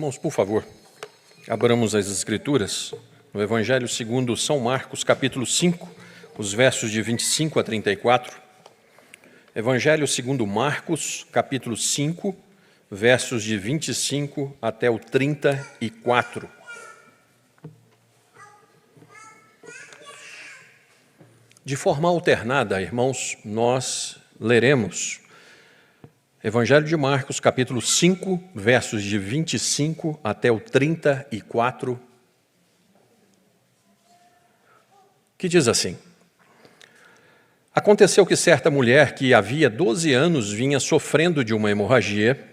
Irmãos, por favor, abramos as Escrituras no Evangelho segundo São Marcos, capítulo 5, os versos de 25 a 34. Evangelho segundo Marcos, capítulo 5, versos de 25 até o 34. De forma alternada, irmãos, nós leremos Evangelho de Marcos, capítulo 5, versos de 25 até o 34, que diz assim: Aconteceu que certa mulher que havia 12 anos vinha sofrendo de uma hemorragia,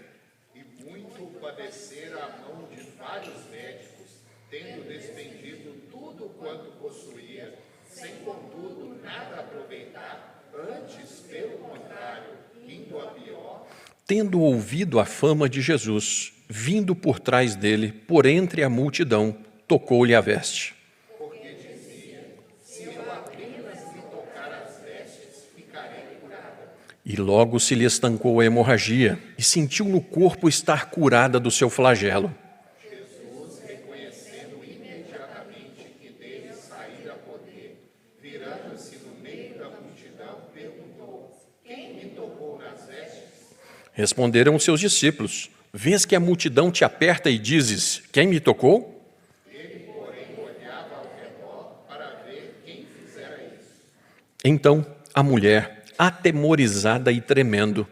e muito padecera à mão de vários médicos, tendo despendido tudo quanto possuía, sem contudo nada aproveitar, antes, pelo contrário, indo a pior. tendo ouvido a fama de Jesus, vindo por trás dele, por entre a multidão, tocou-lhe a veste. Porque dizia: se eu apenas me tocar as vestes, ficarei curada. E logo se lhe estancou a hemorragia, e sentiu no corpo estar curada do seu flagelo. Jesus, reconhecendo imediatamente que dele saíra poder, virando-se no meio da multidão, perguntou: quem me tocou nas vestes? Responderam os seus discípulos: Vês que a multidão te aperta e dizes: Quem me tocou? Ele, porém, olhava ao redor para ver quem fizera isso. Então a mulher, atemorizada e tremendo,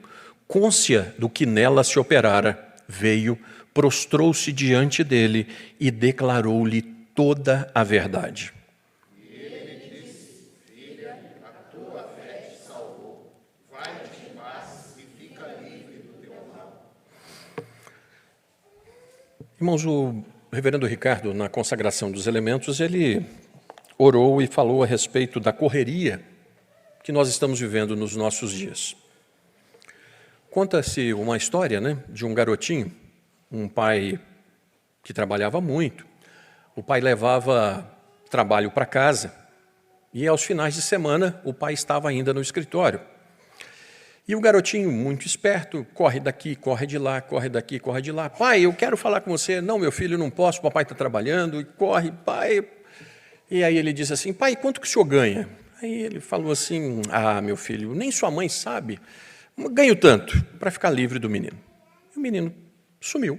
cônscia do que nela se operara, veio, prostrou-se diante dele e declarou-lhe toda a verdade. Vai-te em paz e fica livre do teu mal. Irmãos, o reverendo Ricardo, na consagração dos elementos, ele orou e falou a respeito da correria que nós estamos vivendo nos nossos dias. Conta-se uma história, de um garotinho, um pai que trabalhava muito. O pai levava trabalho para casa e, aos finais de semana, o pai estava ainda no escritório. E o garotinho, muito esperto, corre daqui, corre de lá, corre daqui, corre de lá. Pai, eu quero falar com você. Não, meu filho, não posso, papai está trabalhando. E corre, pai. E aí ele diz assim: pai, quanto que o senhor ganha? Aí ele falou assim: ah, meu filho, nem sua mãe sabe. Ganho tanto, para ficar livre do menino. E o menino sumiu.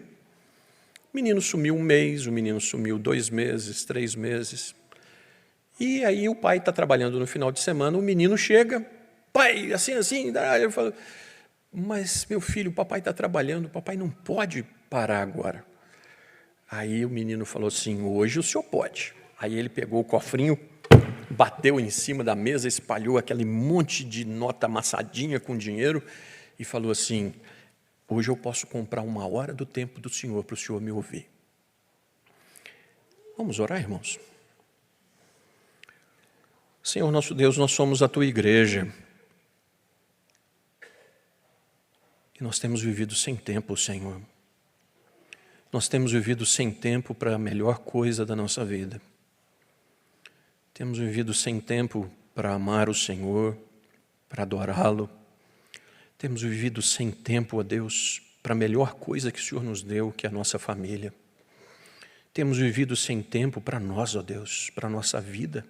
O menino sumiu 1 mês, o menino sumiu 2 meses, 3 meses. E aí o pai está trabalhando no final de semana, o menino chega: pai, assim, eu falo: mas, meu filho, o papai está trabalhando, o papai não pode parar agora. Aí o menino falou assim: hoje o senhor pode. Aí ele pegou o cofrinho, bateu em cima da mesa, espalhou aquele monte de nota amassadinha com dinheiro e falou assim: hoje eu posso comprar 1 hora do tempo do senhor para o senhor me ouvir. Vamos orar, irmãos? Senhor nosso Deus, nós somos a tua igreja. E nós temos vivido sem tempo, Senhor. Nós temos vivido sem tempo para a melhor coisa da nossa vida. Temos vivido sem tempo para amar o Senhor, para adorá-lo. Temos vivido sem tempo, ó Deus, para a melhor coisa que o Senhor nos deu, que é a nossa família. Temos vivido sem tempo para nós, ó Deus, para a nossa vida.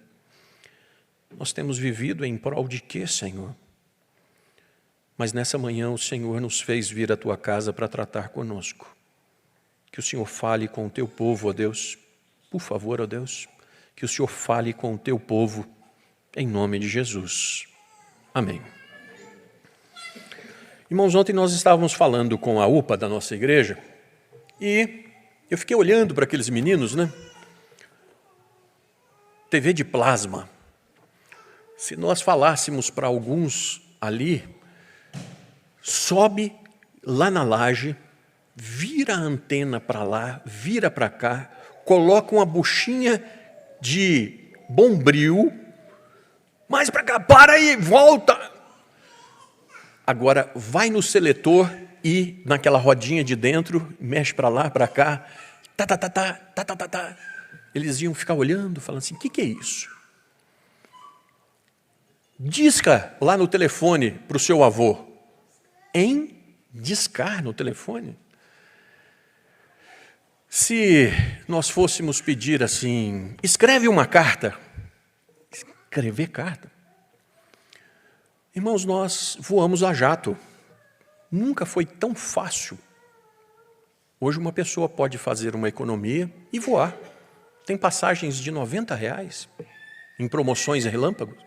Nós temos vivido em prol de quê, Senhor? Mas nessa manhã o Senhor nos fez vir à tua casa para tratar conosco. Que o Senhor fale com o teu povo, ó Deus. Por favor, ó Deus, que o Senhor fale com o teu povo, em nome de Jesus. Amém. Irmãos, ontem nós estávamos falando com a UPA da nossa igreja e eu fiquei olhando para aqueles meninos, TV de plasma. Se nós falássemos para alguns ali, sobe lá na laje, vira a antena para lá, vira para cá, coloca uma buchinha de bombril, mais para cá, para aí, volta. Agora vai no seletor e naquela rodinha de dentro, mexe para lá, para cá, tá. Eles iam ficar olhando, falando assim: o que é isso? Disca lá no telefone para o seu avô. Discar no telefone? Se nós fôssemos pedir assim, escreve uma carta, escrever carta. Irmãos, nós voamos a jato. Nunca foi tão fácil. Hoje uma pessoa pode fazer uma economia e voar. Tem passagens de R$90 em promoções relâmpagos.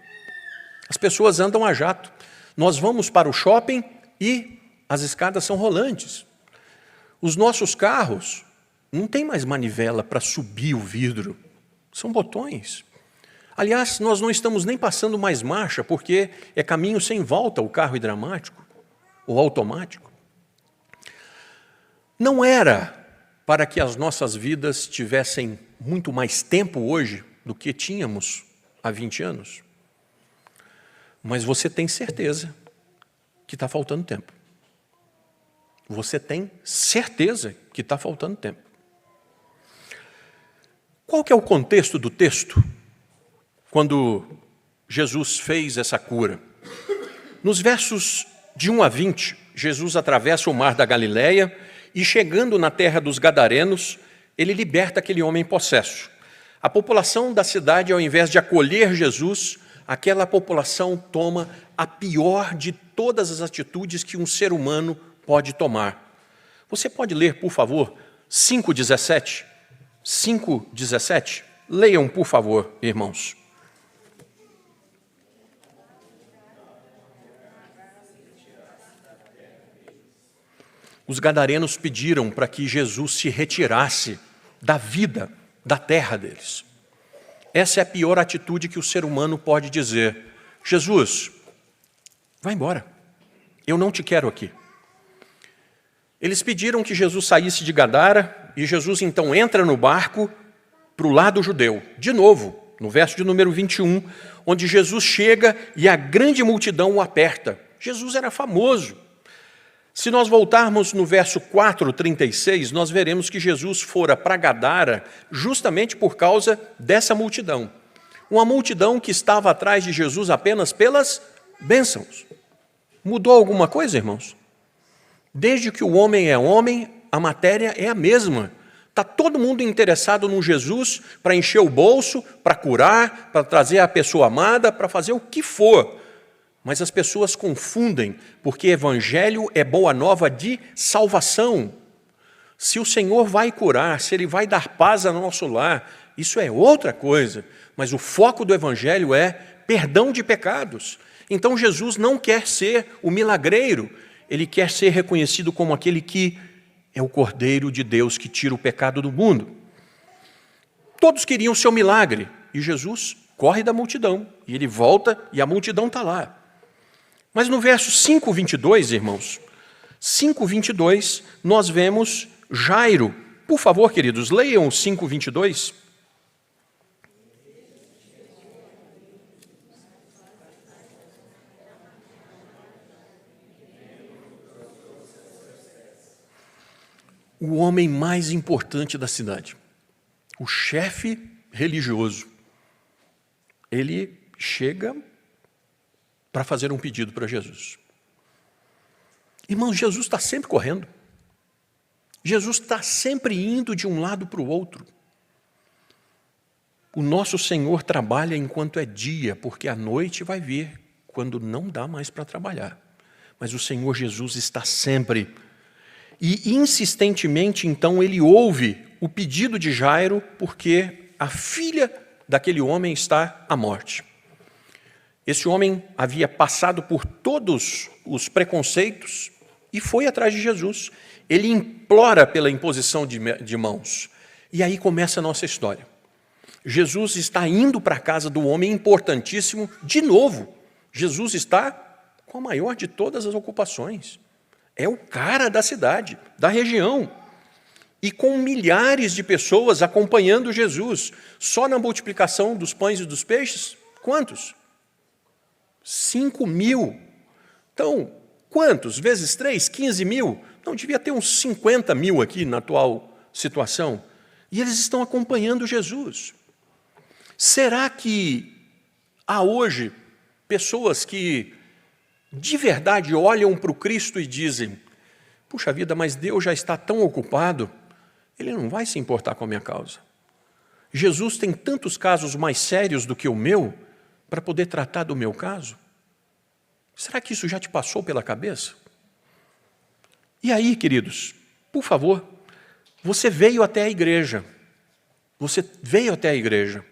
As pessoas andam a jato. Nós vamos para o shopping e as escadas são rolantes. Os nossos carros não tem mais manivela para subir o vidro. São botões. Aliás, nós não estamos nem passando mais marcha, porque é caminho sem volta o carro hidráulico ou automático. Não era para que as nossas vidas tivessem muito mais tempo hoje do que tínhamos há 20 anos. Mas você tem certeza que está faltando tempo. Você tem certeza que está faltando tempo. Qual que é o contexto do texto quando Jesus fez essa cura? Nos versos de 1 a 20, Jesus atravessa o mar da Galileia e, chegando na terra dos Gadarenos, ele liberta aquele homem possesso. A população da cidade, ao invés de acolher Jesus, aquela população toma a pior de todas as atitudes que um ser humano pode tomar. Você pode ler, por favor, 5:17? 5:17? Leiam, por favor, irmãos. Os gadarenos pediram para que Jesus se retirasse da vida, da terra deles. Essa é a pior atitude que o ser humano pode dizer. Jesus, vai embora, eu não te quero aqui. Eles pediram que Jesus saísse de Gadara e Jesus então entra no barco para o lado judeu. De novo, no verso de número 21, onde Jesus chega e a grande multidão o aperta. Jesus era famoso. Se nós voltarmos no verso 4:36, nós veremos que Jesus fora para Gadara justamente por causa dessa multidão. Uma multidão que estava atrás de Jesus apenas pelas bênçãos. Mudou alguma coisa, irmãos? Desde que o homem é homem, a matéria é a mesma. Está todo mundo interessado no Jesus para encher o bolso, para curar, para trazer a pessoa amada, para fazer o que for. Mas as pessoas confundem, porque evangelho é boa nova de salvação. Se o Senhor vai curar, se Ele vai dar paz ao nosso lar, isso é outra coisa. Mas o foco do evangelho é perdão de pecados. Então Jesus não quer ser o milagreiro, Ele quer ser reconhecido como aquele que é o Cordeiro de Deus que tira o pecado do mundo. Todos queriam o seu milagre, e Jesus corre da multidão, e Ele volta e a multidão está lá. Mas no verso 5:22, irmãos, 5:22, nós vemos Jairo. Por favor, queridos, leiam o 5:22. O homem mais importante da cidade, o chefe religioso, ele chega para fazer um pedido para Jesus. Irmãos, Jesus está sempre correndo. Jesus está sempre indo de um lado para o outro. O nosso Senhor trabalha enquanto é dia, porque a noite vai vir, quando não dá mais para trabalhar. Mas o Senhor Jesus está sempre. E insistentemente, então, ele ouve o pedido de Jairo, porque a filha daquele homem está à morte. Esse homem havia passado por todos os preconceitos e foi atrás de Jesus. Ele implora pela imposição de mãos. E aí começa a nossa história. Jesus está indo para a casa do homem importantíssimo de novo. Jesus está com a maior de todas as ocupações. É o cara da cidade, da região. E com milhares de pessoas acompanhando Jesus. Só na multiplicação dos pães e dos peixes, quantos? 5.000. Então, quantos? Vezes 3, 15.000? Não, devia ter uns 50.000 aqui na atual situação. E eles estão acompanhando Jesus. Será que há hoje pessoas que de verdade olham para o Cristo e dizem: puxa vida, mas Deus já está tão ocupado, Ele não vai se importar com a minha causa. Jesus tem tantos casos mais sérios do que o meu para poder tratar do meu caso? Será que isso já te passou pela cabeça? E aí, queridos, por favor, você veio até a igreja. Você veio até a igreja.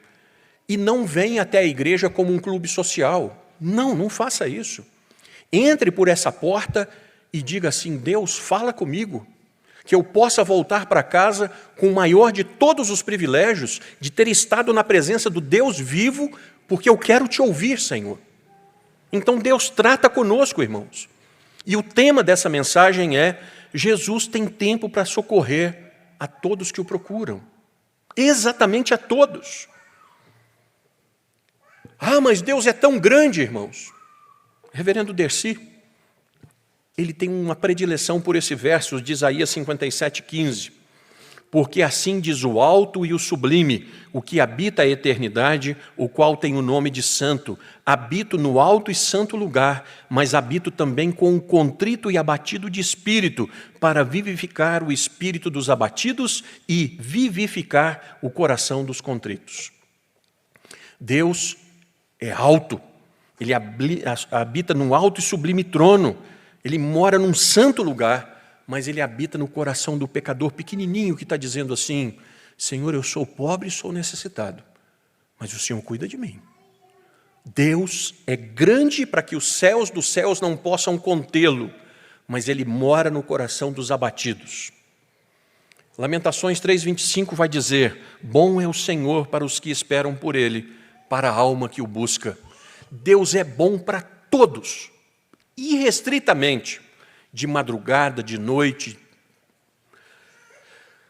E não vem até a igreja como um clube social. Não, não faça isso. Entre por essa porta e diga assim: Deus, fala comigo, que eu possa voltar para casa com o maior de todos os privilégios de ter estado na presença do Deus vivo, porque eu quero te ouvir, Senhor. Então Deus trata conosco, irmãos. E o tema dessa mensagem é: Jesus tem tempo para socorrer a todos que o procuram. Exatamente a todos. Ah, mas Deus é tão grande, irmãos. Reverendo Dercy, ele tem uma predileção por esse verso de Isaías 57:15. Porque assim diz o alto e o sublime, o que habita a eternidade, o qual tem o nome de santo. Habito no alto e santo lugar, mas habito também com o contrito e abatido de espírito, para vivificar o espírito dos abatidos e vivificar o coração dos contritos. Deus é alto, Ele habita num alto e sublime trono, Ele mora num santo lugar, mas Ele habita no coração do pecador pequenininho que está dizendo assim: Senhor, eu sou pobre e sou necessitado, mas o Senhor cuida de mim. Deus é grande para que os céus dos céus não possam contê-lo, mas Ele mora no coração dos abatidos. Lamentações 3:25 vai dizer: bom é o Senhor para os que esperam por Ele, para a alma que o busca. Deus é bom para todos, irrestritamente, de madrugada, de noite.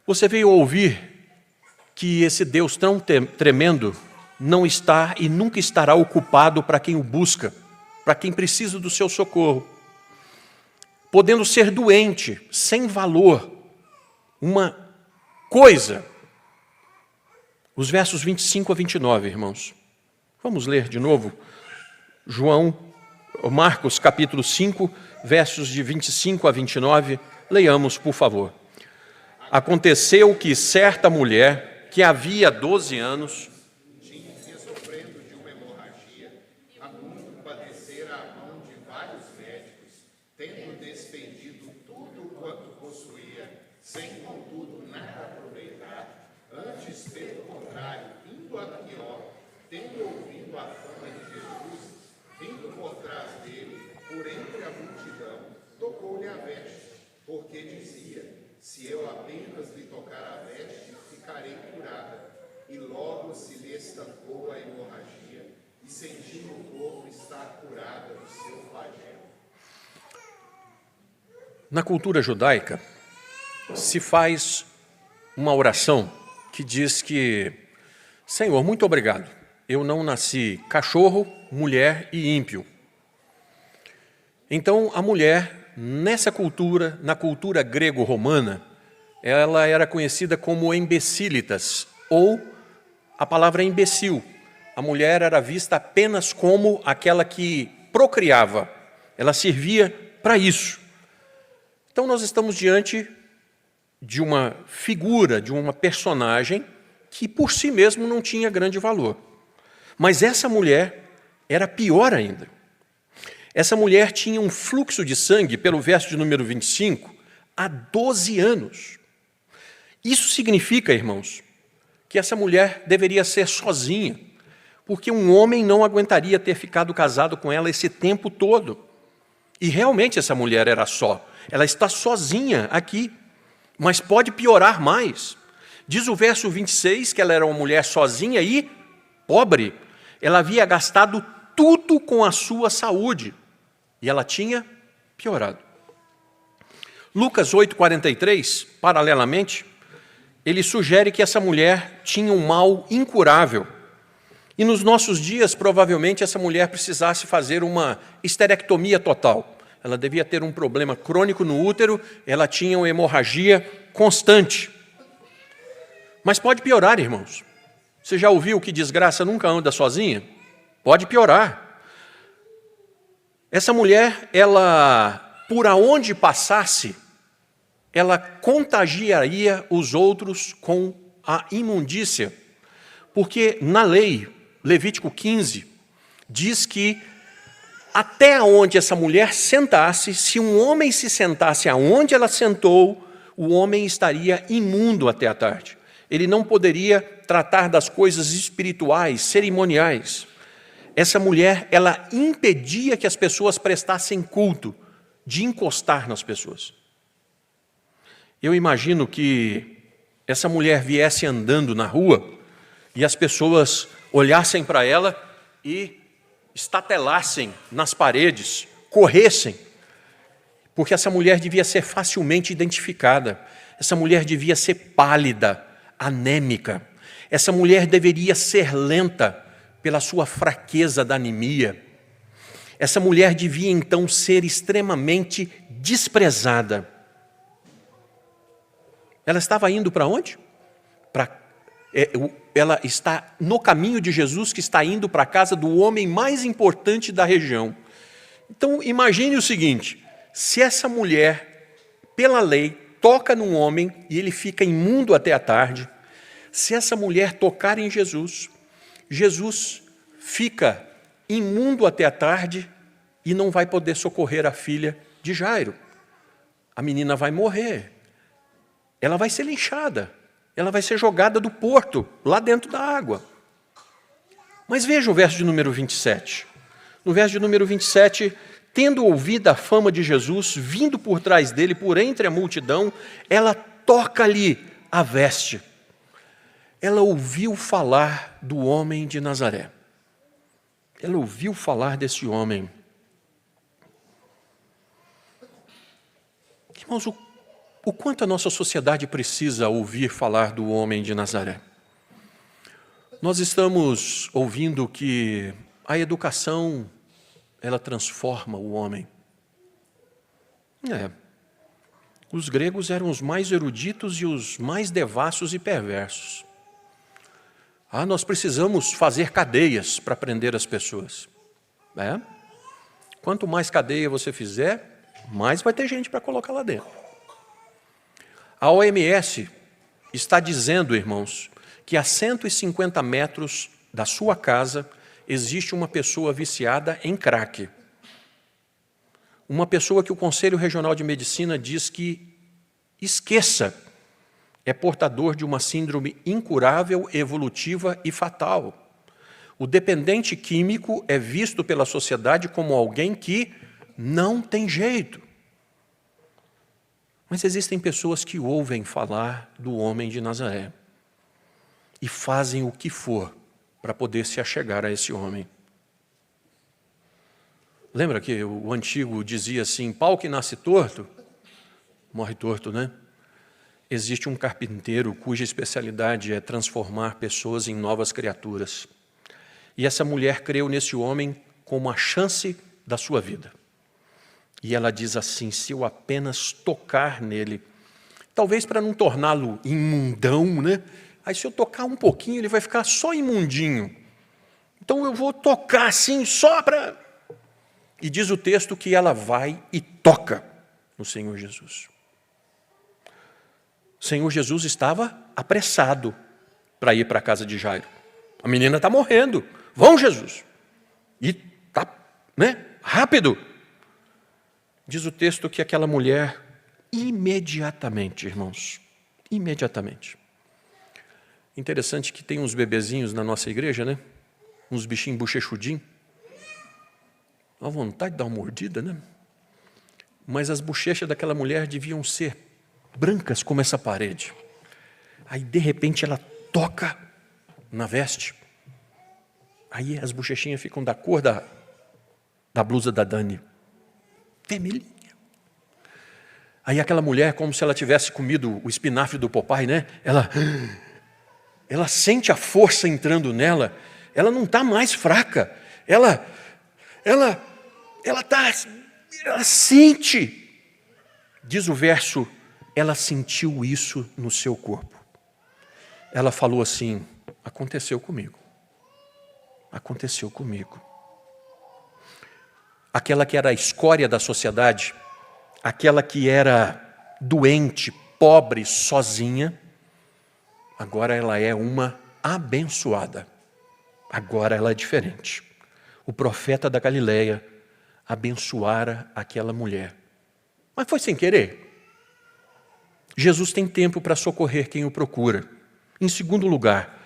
Você veio ouvir que esse Deus tão tremendo não está e nunca estará ocupado para quem o busca, para quem precisa do seu socorro. Podendo ser doente, sem valor, uma coisa. Os versos 25 a 29, irmãos. Vamos ler de novo. Marcos capítulo 5, versos de 25 a 29. Leiamos, por favor. Aconteceu que certa mulher, que havia 12 anos, tinha sofrendo de uma hemorragia, a muito padecera a mão de vários médicos, tendo despendido tudo quanto possuía, sem contudo nada aproveitar, antes pelo contrário, indo a pior, tendo ouvido a fama de Jesus, vindo por trás dele, por entre a multidão, tocou-lhe a veste, porque dizia: se eu apenas lhe tocar a veste, ficarei curada. E logo se lhe estancou a hemorragia, e sentindo o corpo estar curada do seu flagelo. Na cultura judaica, se faz uma oração que diz que: Senhor, muito obrigado, eu não nasci cachorro, mulher e ímpio. Então, a mulher, nessa cultura, na cultura grego-romana, ela era conhecida como embecilitas, ou a palavra imbecil. A mulher era vista apenas como aquela que procriava, ela servia para isso. Então, nós estamos diante de uma figura, de uma personagem que por si mesmo não tinha grande valor. Mas essa mulher era pior ainda. Essa mulher tinha um fluxo de sangue, pelo verso de número 25, há 12 anos. Isso significa, irmãos, que essa mulher deveria ser sozinha, porque um homem não aguentaria ter ficado casado com ela esse tempo todo. E realmente essa mulher era só. Ela está sozinha aqui, mas pode piorar mais. Diz o verso 26 que ela era uma mulher sozinha e pobre. Ela havia gastado tudo com a sua saúde e ela tinha piorado. Lucas 8,43, paralelamente, ele sugere que essa mulher tinha um mal incurável. E nos nossos dias, provavelmente, essa mulher precisasse fazer uma esterectomia total. Ela devia ter um problema crônico no útero, ela tinha uma hemorragia constante. Mas pode piorar, irmãos. Você já ouviu que desgraça nunca anda sozinha? Pode piorar. Essa mulher, ela, por aonde passasse, ela contagiaria os outros com a imundícia. Porque na lei, Levítico 15, diz que até onde essa mulher sentasse, se um homem se sentasse aonde ela sentou, o homem estaria imundo até a tarde. Ele não poderia tratar das coisas espirituais, cerimoniais. Essa mulher, ela impedia que as pessoas prestassem culto, de encostar nas pessoas. Eu imagino que essa mulher viesse andando na rua e as pessoas olhassem para ela e estatelassem nas paredes, corressem, porque essa mulher devia ser facilmente identificada, essa mulher devia ser pálida, anêmica, essa mulher deveria ser lenta pela sua fraqueza da anemia, essa mulher devia então ser extremamente desprezada. Ela estava indo para onde? Ela está no caminho de Jesus, que está indo para a casa do homem mais importante da região. Então, imagine o seguinte, se essa mulher, pela lei, toca num homem e ele fica imundo até a tarde, se essa mulher tocar em Jesus, Jesus fica imundo até a tarde e não vai poder socorrer a filha de Jairo. A menina vai morrer, ela vai ser linchada, ela vai ser jogada do porto, lá dentro da água. Mas veja o verso de número 27. No verso de número 27, tendo ouvido a fama de Jesus, vindo por trás dele, por entre a multidão, ela toca-lhe a veste. Ela ouviu falar do homem de Nazaré. Ela ouviu falar desse homem. Irmãos, o quanto a nossa sociedade precisa ouvir falar do homem de Nazaré? Nós estamos ouvindo que a educação, ela transforma o homem. Os gregos eram os mais eruditos e os mais devassos e perversos. Nós precisamos fazer cadeias para prender as pessoas. Quanto mais cadeia você fizer, mais vai ter gente para colocar lá dentro. A OMS está dizendo, irmãos, que a 150 metros da sua casa existe uma pessoa viciada em crack. Uma pessoa que o Conselho Regional de Medicina diz que esqueça, é portador de uma síndrome incurável, evolutiva e fatal. O dependente químico é visto pela sociedade como alguém que não tem jeito. Mas existem pessoas que ouvem falar do homem de Nazaré e fazem o que for para poder se achegar a esse homem. Lembra que o antigo dizia assim, pau que nasce torto, morre torto, né? Existe um carpinteiro cuja especialidade é transformar pessoas em novas criaturas. E essa mulher creu nesse homem como a chance da sua vida. E ela diz assim, se eu apenas tocar nele, talvez para não torná-lo imundão, né? Aí se eu tocar um pouquinho, ele vai ficar só imundinho. Então eu vou tocar assim, só para... E diz o texto que ela vai e toca no Senhor Jesus. O Senhor Jesus estava apressado para ir para a casa de Jairo. A menina está morrendo. Vão, Jesus. E tá, rápido. Diz o texto que aquela mulher, imediatamente, irmãos, imediatamente. Interessante que tem uns bebezinhos na nossa igreja, né? Uns bichinhos bochechudinhos. Dá vontade de dar uma mordida, né? Mas as bochechas daquela mulher deviam ser brancas como essa parede. Aí, de repente, ela toca na veste. Aí as bochechinhas ficam da cor da blusa da Dani. Vermelhinha. Aí aquela mulher, como se ela tivesse comido o espinafre do Popeye, né? Ela sente a força entrando nela. Ela não está mais fraca. Ela sente. Diz o verso, ela sentiu isso no seu corpo. Ela falou assim, aconteceu comigo. Aconteceu comigo. Aquela que era a escória da sociedade, aquela que era doente, pobre, sozinha, agora ela é uma abençoada. Agora ela é diferente. O profeta da Galileia abençoara aquela mulher. Mas foi sem querer. Jesus tem tempo para socorrer quem o procura. Em segundo lugar,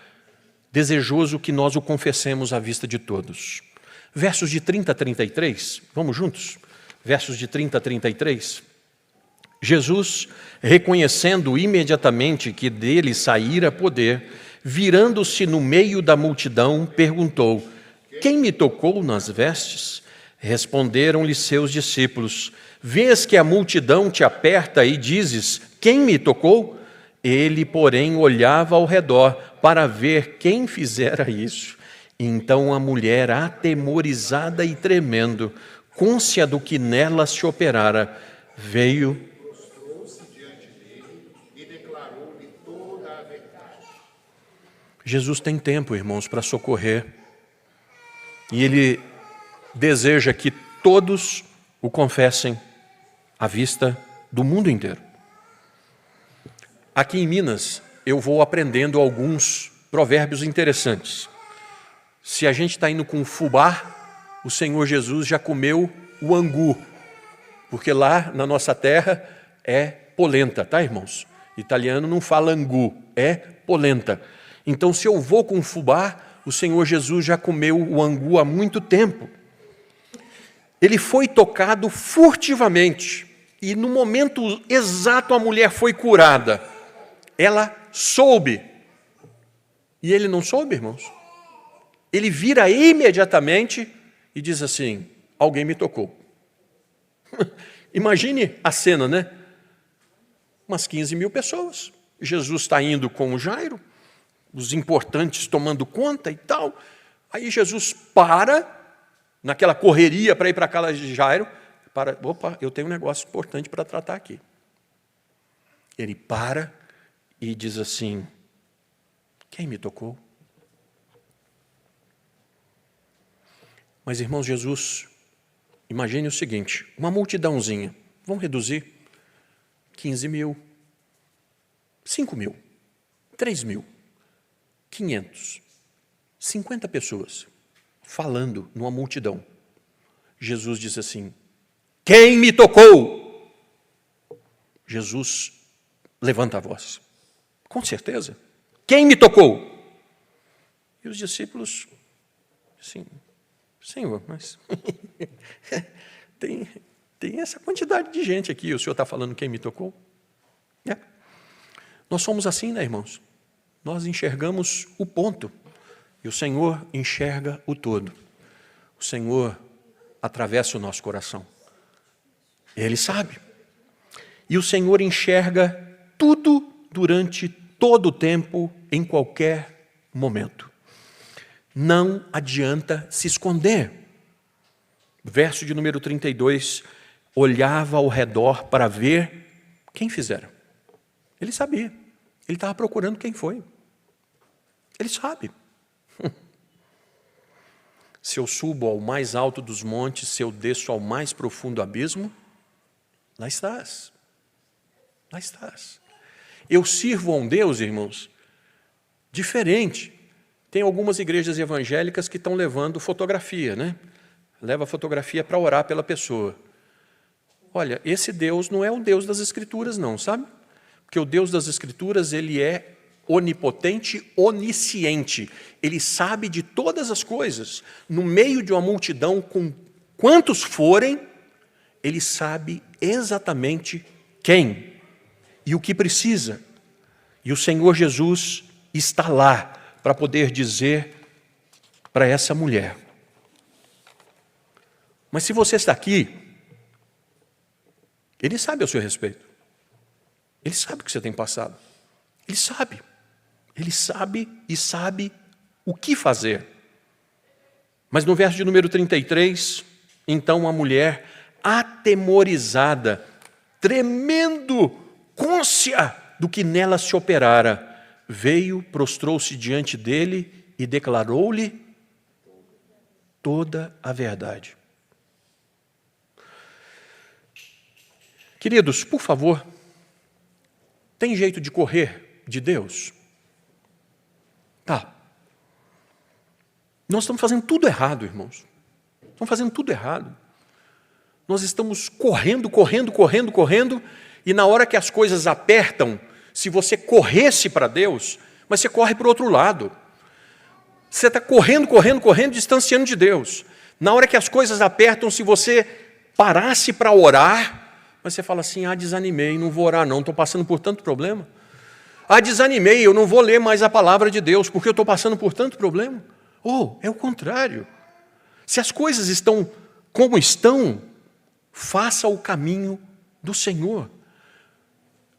desejoso que nós o confessemos à vista de todos. Versos de 30 a 33, vamos juntos? Versos de 30 a 33. Jesus, reconhecendo imediatamente que dele saíra poder, virando-se no meio da multidão, perguntou: quem me tocou nas vestes? Responderam-lhe seus discípulos: vês que a multidão te aperta e dizes: quem me tocou? Ele, porém, olhava ao redor para ver quem fizera isso. Então a mulher, atemorizada e tremendo, cônscia do que nela se operara, veio, Prostrou-se diante dele e declarou-lhe toda a verdade. Jesus tem tempo, irmãos, para socorrer. E Ele deseja que todos o confessem à vista do mundo inteiro. Aqui em Minas, eu vou aprendendo alguns provérbios interessantes. Se a gente está indo com fubá, o Senhor Jesus já comeu o angu, porque lá na nossa terra é polenta, tá, irmãos? Italiano não fala angu, é polenta. Então, se eu vou com fubá, o Senhor Jesus já comeu o angu há muito tempo. Ele foi tocado furtivamente e no momento exato a mulher foi curada. Ela soube. E ele não soube, irmãos? Ele vira imediatamente e diz assim: alguém me tocou. Imagine a cena, né? Umas 15 mil pessoas. Jesus está indo com o Jairo, os importantes tomando conta e tal. Aí Jesus para, naquela correria para ir para a casa de Jairo, opa, eu tenho um negócio importante para tratar aqui. Ele para e diz assim: quem me tocou? Mas, irmãos, Jesus, imagine o seguinte, uma multidãozinha, vamos reduzir, 15 mil, 5 mil, 3 mil, 500, 50 pessoas, falando numa multidão. Jesus diz assim: quem me tocou? Jesus levanta a voz. Com certeza. Quem me tocou? E os discípulos, assim, Senhor, mas tem essa quantidade de gente aqui, o Senhor está falando quem me tocou? É. Nós somos assim, né, irmãos? Nós enxergamos o ponto e o Senhor enxerga o todo. O Senhor atravessa o nosso coração. Ele sabe. E o Senhor enxerga tudo durante todo o tempo, em qualquer momento. Não adianta se esconder. Verso de número 32, olhava ao redor para ver quem fizera. Ele sabia. Ele estava procurando quem foi. Ele sabe. Se eu subo ao mais alto dos montes, se eu desço ao mais profundo abismo, lá estás. Lá estás. Eu sirvo a um Deus, irmãos, diferente. Tem algumas igrejas evangélicas que estão levando fotografia, né? Leva fotografia para orar pela pessoa. Olha, esse Deus não é o Deus das Escrituras, não, sabe? Porque o Deus das Escrituras, ele é onipotente, onisciente. Ele sabe de todas as coisas. No meio de uma multidão, com quantos forem, ele sabe exatamente quem e o que precisa. E o Senhor Jesus está lá para poder dizer para essa mulher. Mas se você está aqui, Ele sabe a seu respeito. Ele sabe o que você tem passado. Ele sabe. Ele sabe e sabe o que fazer. Mas no verso de número 33, então a mulher, atemorizada, tremendo, cônscia do que nela se operara, veio, prostrou-se diante dele e declarou-lhe toda a verdade. Queridos, por favor, Tem jeito de correr de Deus? Tá. Nós estamos fazendo tudo errado, irmãos. Estamos fazendo tudo errado. Nós estamos correndo, e na hora que as coisas apertam, se você corresse para Deus, mas você corre para o outro lado. Você está correndo, distanciando de Deus. Na hora que as coisas apertam, se você parasse para orar, mas você fala assim, desanimei, não vou orar não, estou passando por tanto problema. Desanimei, eu não vou ler mais a palavra de Deus, porque eu estou passando por tanto problema. É o contrário. Se as coisas estão como estão, faça o caminho do Senhor.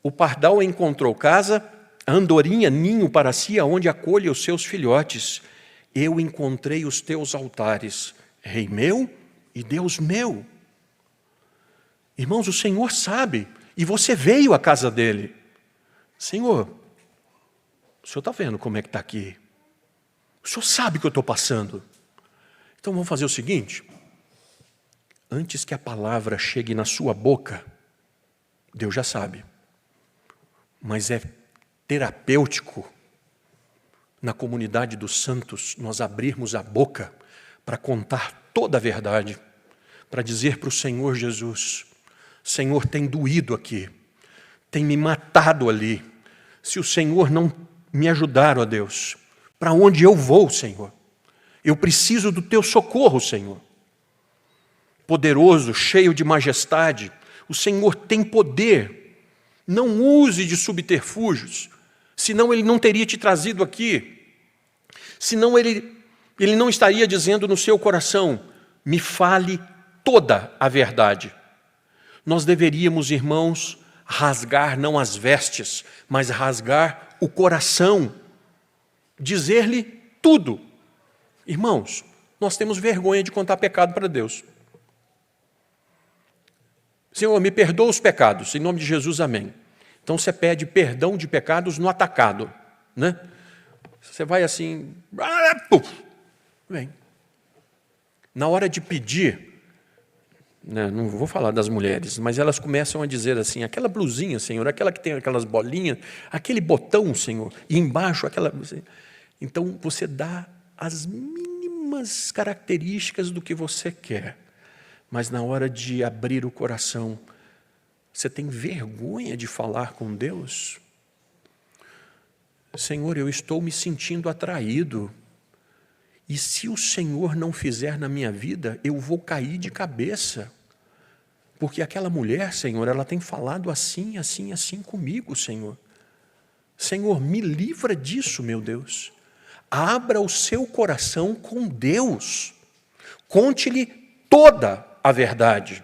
O pardal encontrou casa, a andorinha ninho para si, aonde acolhe os seus filhotes. Eu encontrei os teus altares, Rei meu e Deus meu. Irmãos, o Senhor sabe, e você veio à casa dele. Senhor, o Senhor está vendo como é que está aqui? O Senhor sabe o que eu estou passando. Então vamos fazer o seguinte, antes que a palavra chegue na sua boca, Deus já sabe, mas é terapêutico na comunidade dos santos nós abrirmos a boca para contar toda a verdade, para dizer para o Senhor Jesus, Senhor, tem doído aqui, tem me matado ali, se o Senhor não me ajudar, ó Deus, para onde eu vou, Senhor? Eu preciso do teu socorro, Senhor. Poderoso, cheio de majestade, o Senhor tem poder, não use de subterfúgios, senão Ele não teria te trazido aqui, senão Ele não estaria dizendo no seu coração, me fale toda a verdade. Nós deveríamos, irmãos, rasgar não as vestes, mas rasgar o coração, dizer-lhe tudo. Irmãos, nós temos vergonha de contar pecado para Deus. Senhor, me perdoa os pecados, em nome de Jesus, amém. Então você pede perdão de pecados no atacado, né? Você vai assim, vem. Na hora de pedir, né, não vou falar das mulheres, mas elas começam a dizer assim, aquela blusinha, Senhor, aquela que tem aquelas bolinhas, aquele botão, Senhor, e embaixo aquela... Então você dá as mínimas características do que você quer, mas na hora de abrir o coração, você tem vergonha de falar com Deus? Senhor, eu estou me sentindo atraído, e se o Senhor não fizer na minha vida, eu vou cair de cabeça, porque aquela mulher, Senhor, ela tem falado assim, assim, assim comigo, Senhor. Senhor, me livra disso, meu Deus. Abra o seu coração com Deus. Conte-lhe toda a verdade.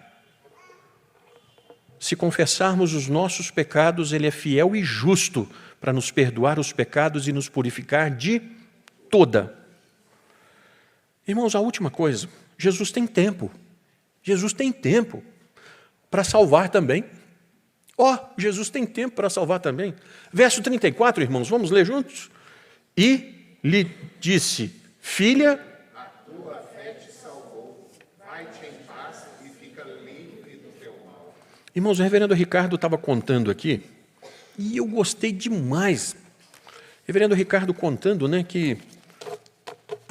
Se confessarmos os nossos pecados, Ele é fiel e justo para nos perdoar os pecados e nos purificar de toda. Irmãos, a última coisa, Jesus tem tempo. Jesus tem tempo para salvar também. Jesus tem tempo para salvar também. Verso 34, irmãos, vamos ler juntos? E lhe disse, filha, a tua fé te salvou, vai-te em paz e fica livre do teu mal. Irmãos, o reverendo Ricardo estava contando aqui, e eu gostei demais. O reverendo Ricardo contando, né, que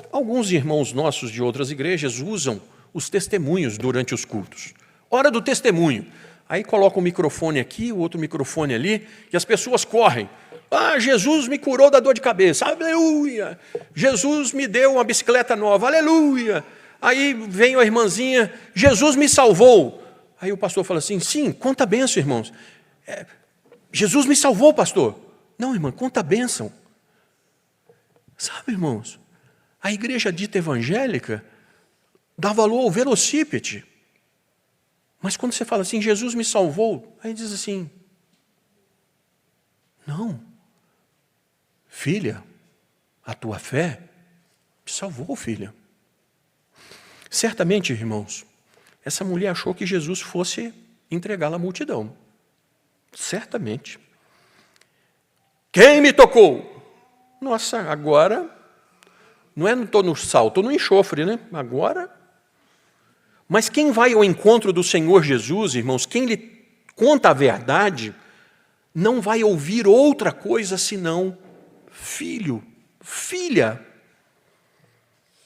alguns irmãos nossos de outras igrejas usam os testemunhos durante os cultos. Hora do testemunho. Aí coloca um microfone aqui, o outro microfone ali, e as pessoas correm. Jesus me curou da dor de cabeça, aleluia. Jesus me deu uma bicicleta nova, aleluia. Aí vem a irmãzinha, Jesus me salvou. Aí o pastor fala assim, sim, conta a bênção, irmãos. Jesus me salvou, pastor. Não, irmã, conta a bênção. Sabe, irmãos, a igreja dita evangélica dá valor ao velocípede. Mas quando você fala assim, Jesus me salvou, aí diz assim, não, filha, a tua fé te salvou, filha. Certamente, irmãos, essa mulher achou que Jesus fosse entregá-la à multidão. Certamente. Quem me tocou? Nossa, agora, não estou no sal, estou no enxofre, né? Agora... Mas quem vai ao encontro do Senhor Jesus, irmãos, quem lhe conta a verdade, não vai ouvir outra coisa senão filho, filha.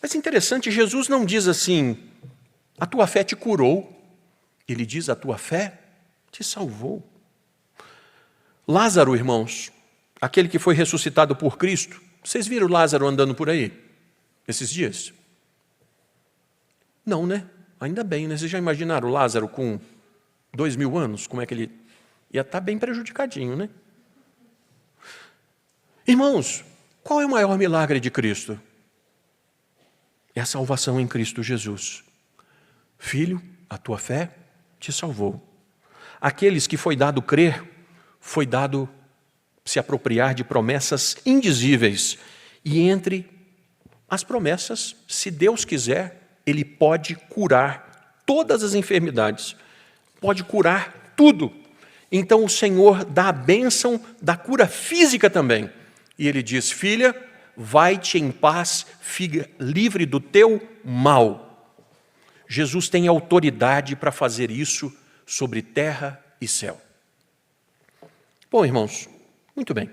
Mas interessante, Jesus não diz assim, a tua fé te curou. Ele diz, a tua fé te salvou. Lázaro, irmãos, aquele que foi ressuscitado por Cristo, vocês viram Lázaro andando por aí, esses dias? Não, né? Ainda bem, né? Vocês já imaginaram Lázaro com 2000 anos? Como é que ele ia estar bem prejudicadinho, né? Irmãos, qual é o maior milagre de Cristo? É a salvação em Cristo Jesus. Filho, a tua fé te salvou. Aqueles que foi dado crer, foi dado se apropriar de promessas indizíveis. E entre as promessas, se Deus quiser, Ele pode curar todas as enfermidades. Pode curar tudo. Então o Senhor dá a bênção da cura física também. E Ele diz, filha, vai-te em paz, fica livre do teu mal. Jesus tem autoridade para fazer isso sobre terra e céu. Bom, irmãos, muito bem.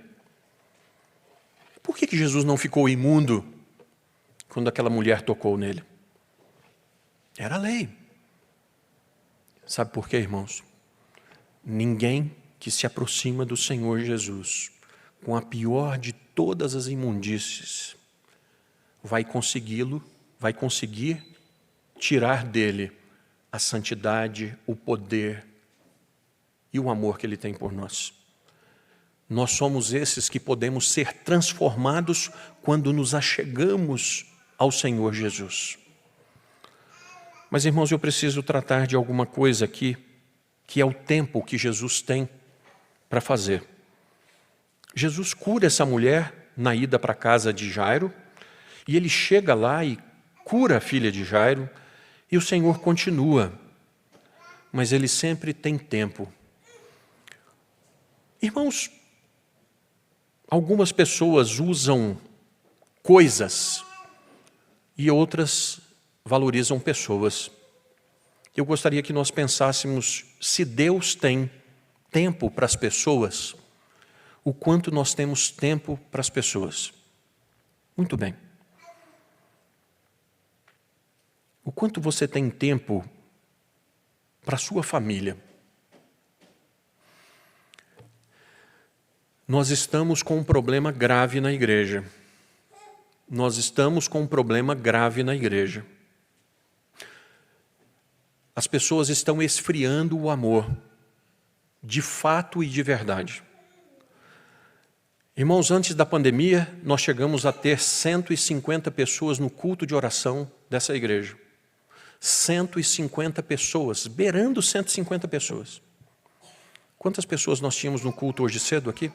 Por que Jesus não ficou imundo quando aquela mulher tocou nele? Era a lei. Sabe por quê, irmãos? Ninguém que se aproxima do Senhor Jesus com a pior de todas as imundícies vai conseguir tirar dele a santidade, o poder e o amor que ele tem por nós. Nós somos esses que podemos ser transformados quando nos achegamos ao Senhor Jesus. Mas, irmãos, eu preciso tratar de alguma coisa aqui, que é o tempo que Jesus tem para fazer. Jesus cura essa mulher na ida para a casa de Jairo, e ele chega lá e cura a filha de Jairo, e o Senhor continua, mas ele sempre tem tempo. Irmãos, algumas pessoas usam coisas e outras valorizam pessoas. Eu gostaria que nós pensássemos, se Deus tem tempo para as pessoas, o quanto nós temos tempo para as pessoas. Muito bem. O quanto você tem tempo para a sua família? Nós estamos com um problema grave na igreja. Nós estamos com um problema grave na igreja. As pessoas estão esfriando o amor, de fato e de verdade. Irmãos, antes da pandemia, nós chegamos a ter 150 pessoas no culto de oração dessa igreja. 150 pessoas, beirando 150 pessoas. Quantas pessoas nós tínhamos no culto hoje cedo aqui?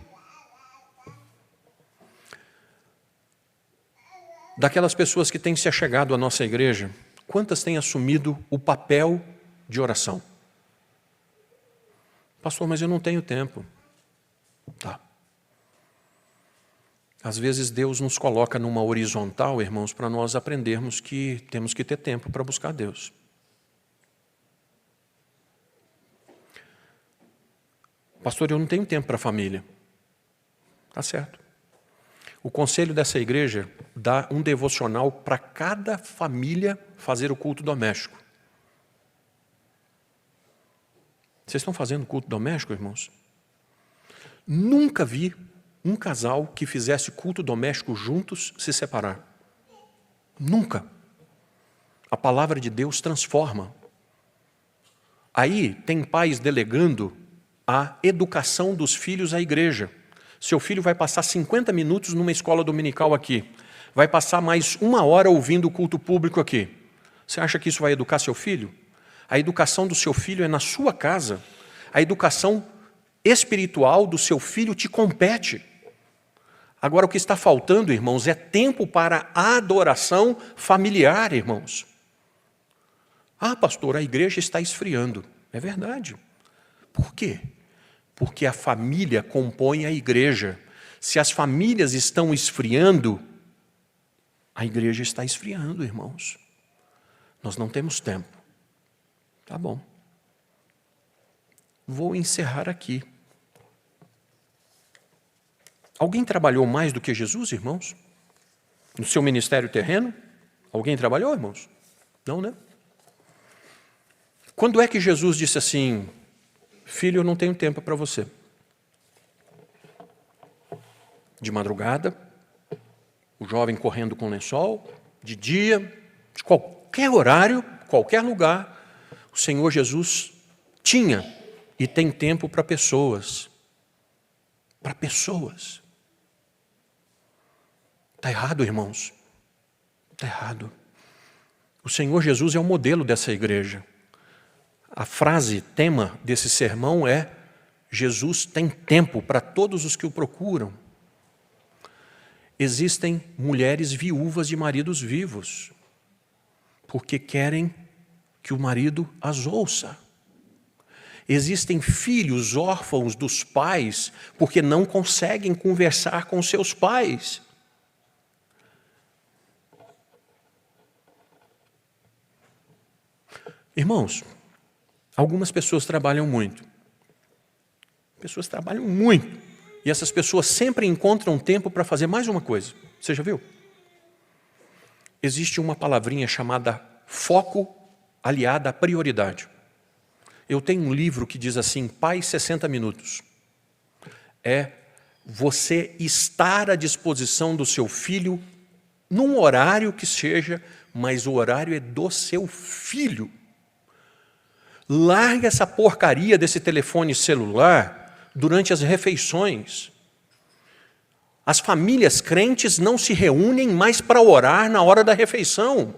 Daquelas pessoas que têm se achegado à nossa igreja, quantas têm assumido o papel de oração? Pastor, mas eu não tenho tempo. Tá. Às vezes Deus nos coloca numa horizontal, irmãos, para nós aprendermos que temos que ter tempo para buscar Deus. Pastor, eu não tenho tempo para a família. Tá certo. O conselho dessa igreja dá um devocional para cada família fazer o culto doméstico. Vocês estão fazendo culto doméstico, irmãos? Nunca vi um casal que fizesse culto doméstico juntos se separar. Nunca. A palavra de Deus transforma. Aí tem pais delegando a educação dos filhos à igreja. Seu filho vai passar 50 minutos numa escola dominical aqui. Vai passar mais 1 hora ouvindo o culto público aqui. Você acha que isso vai educar seu filho? A educação do seu filho é na sua casa. A educação espiritual do seu filho te compete. Agora, o que está faltando, irmãos, é tempo para a adoração familiar, irmãos. Ah, pastor, a igreja está esfriando. É verdade. Por quê? Porque a família compõe a igreja. Se as famílias estão esfriando, a igreja está esfriando, irmãos. Nós não temos tempo. Tá bom. Vou encerrar aqui. Alguém trabalhou mais do que Jesus, irmãos? No seu ministério terreno? Alguém trabalhou, irmãos? Não, né? Quando é que Jesus disse assim, filho, eu não tenho tempo para você? De madrugada, o jovem correndo com lençol, de dia, de qualquer horário, qualquer lugar, o Senhor Jesus tinha e tem tempo para pessoas. Para pessoas. Está errado, irmãos. Está errado. O Senhor Jesus é o modelo dessa igreja. A frase, tema desse sermão é: Jesus tem tempo para todos os que o procuram. Existem mulheres viúvas de maridos vivos, porque querem que o marido as ouça. Existem filhos órfãos dos pais, porque não conseguem conversar com seus pais. Irmãos, algumas pessoas trabalham muito. Pessoas trabalham muito. E essas pessoas sempre encontram tempo para fazer mais uma coisa. Você já viu? Existe uma palavrinha chamada foco aliada à prioridade. Eu tenho um livro que diz assim, Pai 60 minutos. É você estar à disposição do seu filho num horário que seja, mas o horário é do seu filho. Larga essa porcaria desse telefone celular durante as refeições. As famílias crentes não se reúnem mais para orar na hora da refeição.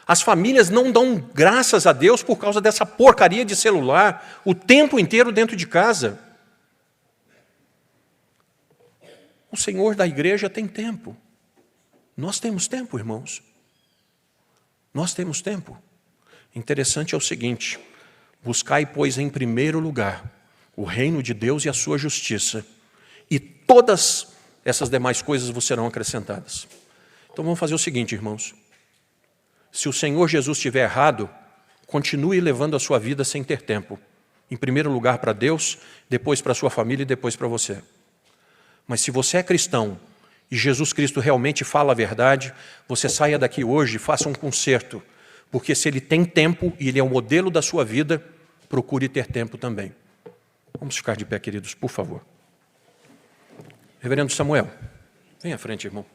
As famílias não dão graças a Deus por causa dessa porcaria de celular o tempo inteiro dentro de casa. O Senhor da igreja tem tempo. Nós temos tempo, irmãos. Nós temos tempo. Interessante é o seguinte, buscai, pois, em primeiro lugar o reino de Deus e a sua justiça, e todas essas demais coisas vos serão acrescentadas. Então vamos fazer o seguinte, irmãos. Se o Senhor Jesus estiver errado, continue levando a sua vida sem ter tempo. Em primeiro lugar para Deus, depois para a sua família e depois para você. Mas se você é cristão e Jesus Cristo realmente fala a verdade, você saia daqui hoje e faça um concerto. Porque se Ele tem tempo e Ele é o modelo da sua vida, procure ter tempo também. Vamos ficar de pé, queridos, por favor. Reverendo Samuel, vem à frente, irmão.